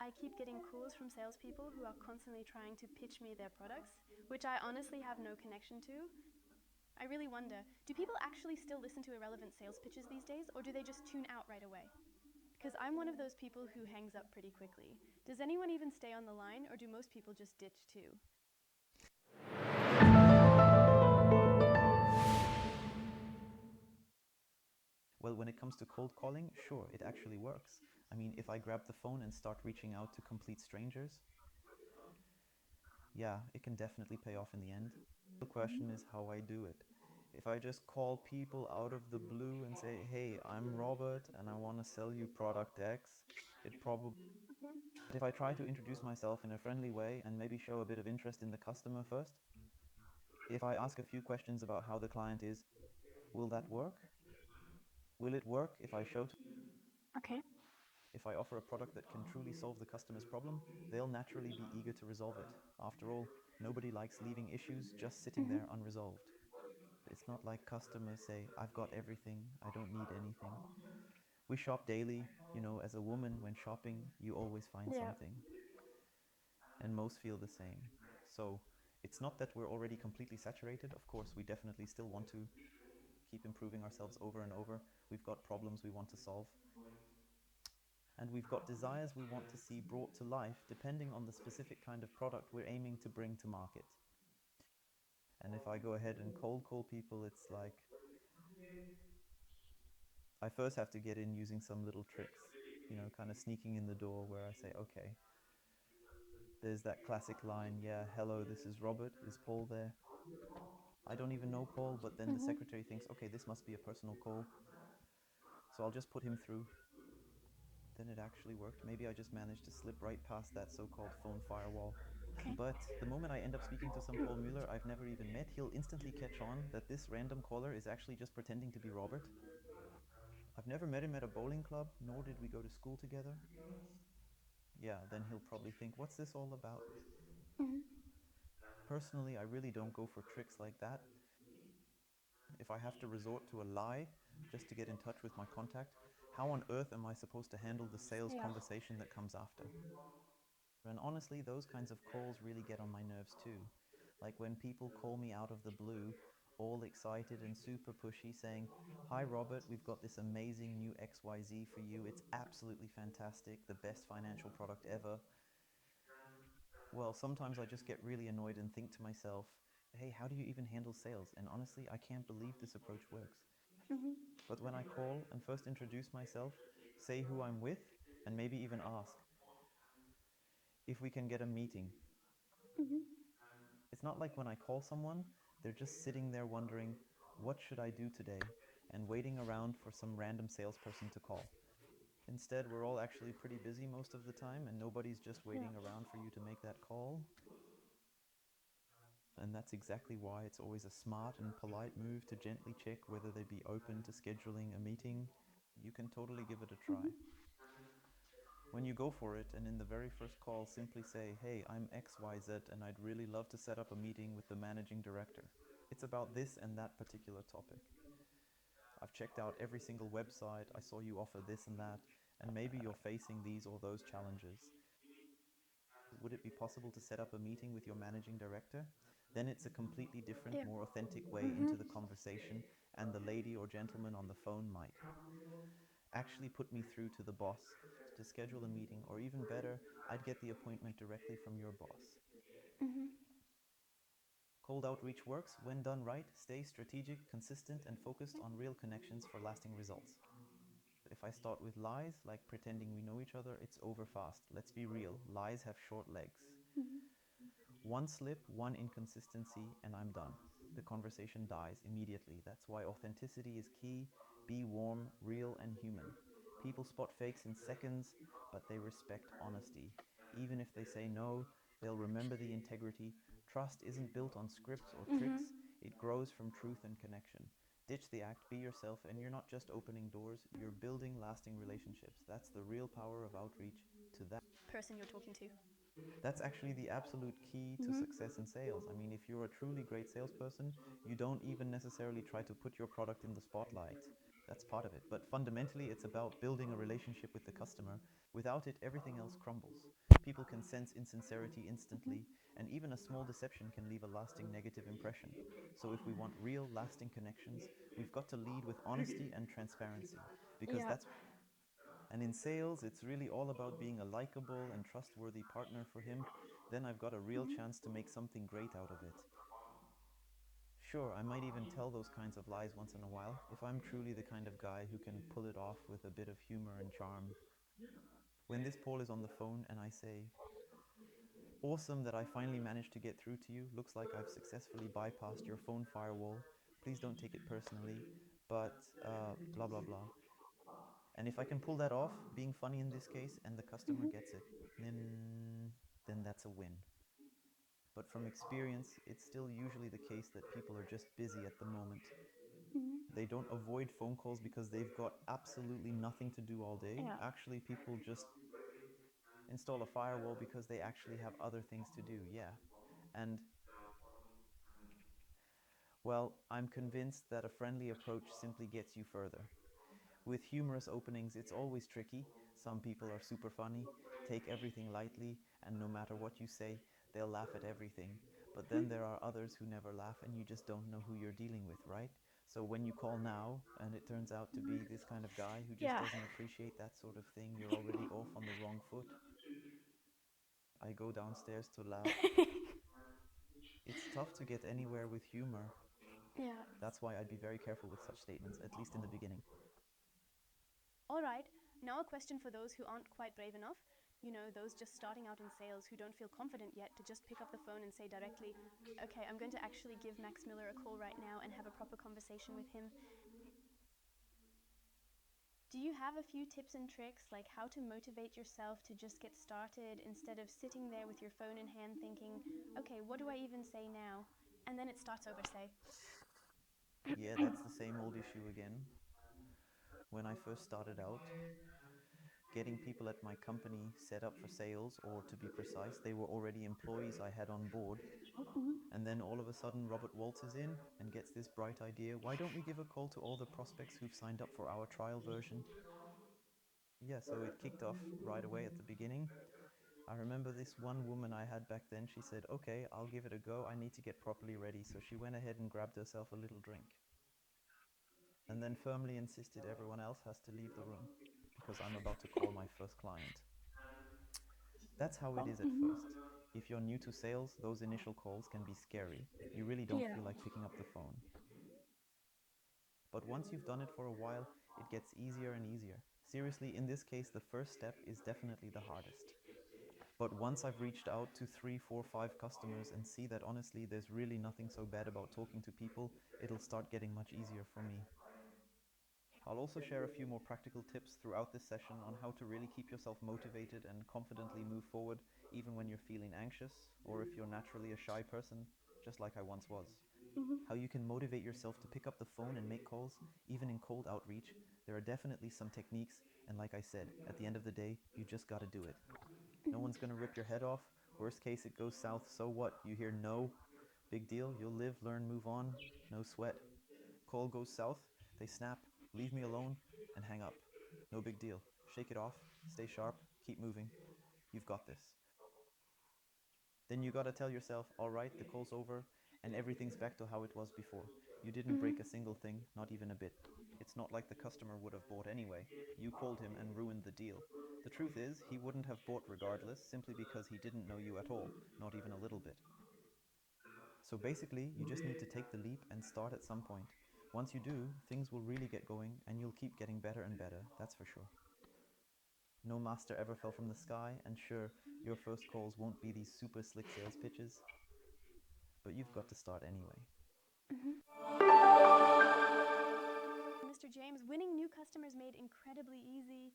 I keep getting calls from salespeople who are constantly trying to pitch me their products, which I honestly have no connection to. I really wonder, do people actually still listen to irrelevant sales pitches these days, or do they just tune out right away? Because I'm one of those people who hangs up pretty quickly. Does anyone even stay on the line, or do most people just ditch too? Well, when it comes to cold calling, sure, it actually works. I mean, if I grab the phone and start reaching out to complete strangers, yeah, it can definitely pay off in the end. The question is how I do it. If I just call people out of the blue and say, hey, I'm Robert and I want to sell you product X, it probably. But if I try to introduce myself in a friendly way and maybe show a bit of interest in the customer first, if I ask a few questions about how the client is, will that work? Will it work if I show Okay. if I offer a product that can truly solve the customer's problem, they'll naturally be eager to resolve it. After all, nobody likes leaving issues just sitting there unresolved. It's not like customers say, I've got everything, I don't need anything. We shop daily, as a woman, when shopping, you always find Yeah. something. And most feel the same. So it's not that we're already completely saturated. Of course, we definitely still want to keep improving ourselves over and over. We've got problems we want to solve. And we've got desires we want to see brought to life depending on the specific kind of product we're aiming to bring to market. And if I go ahead and cold call people, it's like I first have to get in using some little tricks, kind of sneaking in the door where I say, okay, there's that classic line, yeah, hello, this is Robert, is Paul there? I don't even know Paul, but then the Mm-hmm. secretary thinks, okay, this must be a personal call. So I'll just put him through. Then it actually worked. Maybe I just managed to slip right past that so called phone firewall. Okay. But the moment I end up speaking to some Paul Mueller I've never even met, he'll instantly catch on that this random caller is actually just pretending to be Robert. I've never met him at a bowling club, nor did we go to school together. Yeah, then he'll probably think, what's this all about? Mm-hmm. Personally, I really don't go for tricks like that. If I have to resort to a lie just to get in touch with my contact, how on earth am I supposed to handle the sales Yeah. conversation that comes after? And honestly, those kinds of calls really get on my nerves too. Like when people call me out of the blue, all excited and super pushy, saying, hi Robert, we've got this amazing new XYZ for you. It's absolutely fantastic, the best financial product ever. Well, sometimes I just get really annoyed and think to myself, hey, how do you even handle sales? And honestly, I can't believe this approach works. Mm-hmm. But when I call and first introduce myself, say who I'm with, and maybe even ask if we can get a meeting. Mm-hmm. It's not like when I call someone, they're just sitting there wondering, what should I do today? And waiting around for some random salesperson to call. Instead, we're all actually pretty busy most of the time, and nobody's just Yeah. waiting around for you to make that call. And that's exactly why it's always a smart and polite move to gently check whether they'd be open to scheduling a meeting. You can totally give it a try. Mm-hmm. When you go for it and in the very first call simply say, hey, I'm XYZ and I'd really love to set up a meeting with the managing director. It's about this and that particular topic. I've checked out every single website, I saw you offer this and that, and maybe you're facing these or those challenges. Would it be possible to set up a meeting with your managing director? Then it's a completely different, Yeah. more authentic way Mm-hmm. into the conversation, and the lady or gentleman on the phone might actually put me through to the boss to schedule a meeting, or even better, I'd get the appointment directly from your boss. Mm-hmm. Cold outreach works when done right, stay strategic, consistent, and focused on real connections for lasting results. If I start with lies, like pretending we know each other, it's over fast. Let's be real, lies have short legs. Mm-hmm. One slip, one inconsistency, and I'm done. The conversation dies immediately. That's why authenticity is key. Be warm, real, and human. People spot fakes in seconds, but they respect honesty. Even if they say no, they'll remember the integrity. Trust isn't built on scripts or Mm-hmm. tricks, it grows from truth and connection. Ditch the act, be yourself, and you're not just opening doors, you're building lasting relationships. That's the real power of outreach to that. Person you're talking to. That's actually the absolute key to Mm-hmm. success in sales. I mean, if you're a truly great salesperson, you don't even necessarily try to put your product in the spotlight. That's part of it. But fundamentally, it's about building a relationship with the customer. Without it, everything else crumbles. People can sense insincerity instantly, and even a small deception can leave a lasting negative impression. So, if we want real, lasting connections, we've got to lead with honesty and transparency. Because Yeah. that's and in sales, it's really all about being a likable and trustworthy partner for him. Then I've got a real chance to make something great out of it. Sure, I might even tell those kinds of lies once in a while, if I'm truly the kind of guy who can pull it off with a bit of humor and charm. When this Paul is on the phone and I say, "Awesome that I finally managed to get through to you. Looks like I've successfully bypassed your phone firewall. Please don't take it personally, but blah blah blah." And if I can pull that off, being funny in this case, and the customer gets it, then that's a win. But from experience, it's still usually the case that people are just busy at the moment. They don't avoid phone calls because they've got absolutely nothing to do all day. Yeah. Actually, people just install a firewall because they actually have other things to do, yeah. And, well, I'm convinced that a friendly approach simply gets you further. With humorous openings, it's always tricky. Some people are super funny, take everything lightly, and no matter what you say, they'll laugh at everything. But then there are others who never laugh, and you just don't know who you're dealing with, right? So when you call now, and it turns out to be this kind of guy who just Yeah. doesn't appreciate that sort of thing, you're already off on the wrong foot. I go downstairs to laugh. It's tough to get anywhere with humor. Yeah. That's why I'd be very careful with such statements, at least in the beginning. All right, now a question for those who aren't quite brave enough. You know, those just starting out in sales who don't feel confident yet to just pick up the phone and say directly, "Okay, I'm going to actually give Max Miller a call right now and have a proper conversation with him." Do you have a few tips and tricks, like how to motivate yourself to just get started instead of sitting there with your phone in hand thinking, "Okay, what do I even say now?" And then it starts over, say. Yeah, that's the same old issue again. When I first started out, getting people at my company set up for sales, or to be precise, they were already employees I had on board. And then all of a sudden, Robert waltzes in and gets this bright idea: why don't we give a call to all the prospects who've signed up for our trial version? Yeah, so it kicked off right away at the beginning. I remember this one woman I had back then, she said, "Okay, I'll give it a go. I need to get properly ready." So she went ahead and grabbed herself a little drink. And then firmly insisted everyone else has to leave the room because I'm about to call my first client. That's how it is at first. If you're new to sales, those initial calls can be scary. You really don't Yeah. feel like picking up the phone. But once you've done it for a while, it gets easier and easier. Seriously, in this case, the first step is definitely the hardest. But once I've reached out to 3, 4, 5 customers and see that honestly there's really nothing so bad about talking to people, it'll start getting much easier for me. I'll also share a few more practical tips throughout this session on how to really keep yourself motivated and confidently move forward even when you're feeling anxious, or if you're naturally a shy person, just like I once was. How you can motivate yourself to pick up the phone and make calls, even in cold outreach. There are definitely some techniques, and like I said, at the end of the day, you just gotta do it. No one's gonna rip your head off. Worst case, it goes south, so what? You hear no? Big deal, you'll live, learn, move on. No sweat. Call goes south, they snap, leave me alone, and hang up. No big deal. Shake it off, stay sharp, keep moving. You've got this. Then you gotta tell yourself, alright, the call's over, and everything's back to how it was before. You didn't break a single thing, not even a bit. It's not like the customer would have bought anyway. You called him and ruined the deal. The truth is, he wouldn't have bought regardless, simply because he didn't know you at all, not even a little bit. So basically, you just need to take the leap and start at some point. Once you do, things will really get going, and you'll keep getting better and better, that's for sure. No master ever fell from the sky, and sure, your first calls won't be these super slick sales pitches, but you've got to start anyway. Mr. James, winning new customers made incredibly easy.